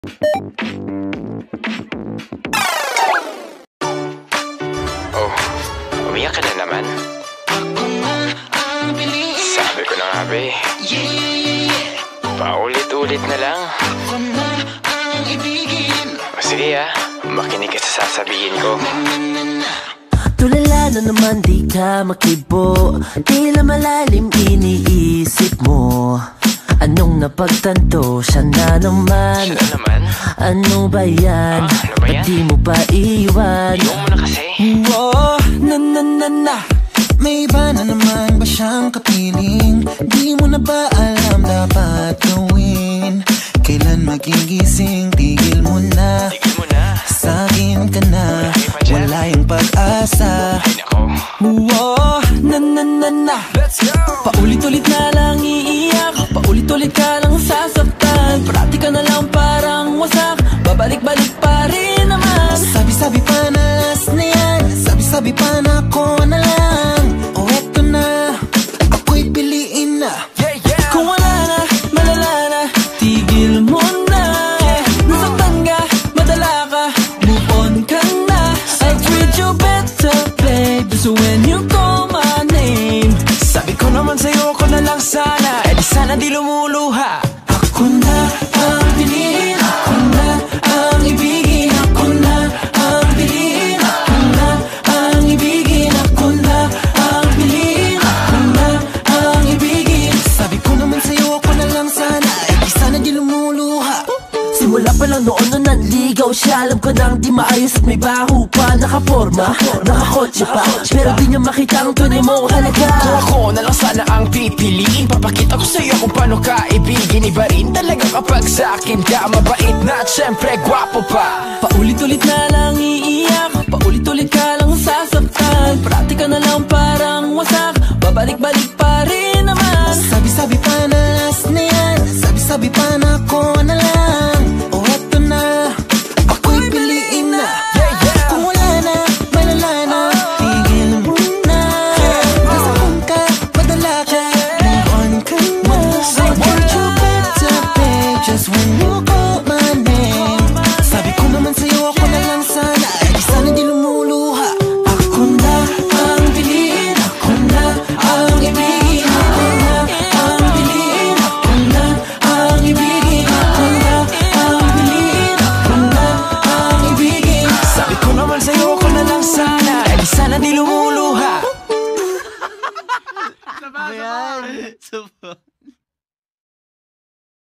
Oh, umiyak ka na naman. Sabi ko na nga be, paulit-ulit na lang. O sige makinig ka sa sasabihin ko. Tulala na naman, di ka makibo. Tila malalim iniisip mo. Anong napagtanto? Siya na naman. Ano ba yan? Ba't di mo pa iwan? Iwan mo na kasi. Oh, na may iba na naman ba siyang kapiling? Di mo na ba alam dapat gawin? Kailan magigising? Tigil mo na. Sa'kin ka na, wala yung pag-asa. Oh, na paulit-ulit na lang iiyak, paulit-ulit ka lang sasaktan. Parati ka na lang parang wasak, babalik-balik pa rin naman. Sabi-sabi pa na last na yan, sabi-sabi pa na ako na lang. O eto na, ako'y piliin na. Kung wala na, malala na, tigil mo na. Nasaktan ka, madala ka, move on ka na. I treat you better, babe, so when you call my name. Sabi ko naman sa'yo, ako na lang sana, eh di sana di lumuluha. Ako na ang piliin, ako na ang ibigin, ako na ang piliin, ako na ang ibigin, ako na ang piliin, ako na ang ibigin. Sabi ko naman sa'yo, ako na lang sana, eh di sana di lumuluha. Simula pa lang noon nung nanligaw siya, alam ko nang di maayos at may baho pa. Nakaporma, nakakotse pa, pero di niya makita ang tunay mong halaga. Kung ako na lang sana ang pipiliin, papakita ko sa'yo kung paano ka ibigin. Iba rin talaga kapag sa'kin ka mabait na at syempre gwapo pa. Paulit-ulit na lang iiyak, paulit-ulit ka lang sasaktan. Parati ka na lang parang wasak, babalik-balik pa rin naman. Sabi-sabi pa na last na yan, sabi-sabi pa na ako na lang. O eto na, ako'y piliin na. Kung wala na, malala na, tigil mo na. Nasaktan ka, madala ka, move on ka na. I want you better, babe, just when you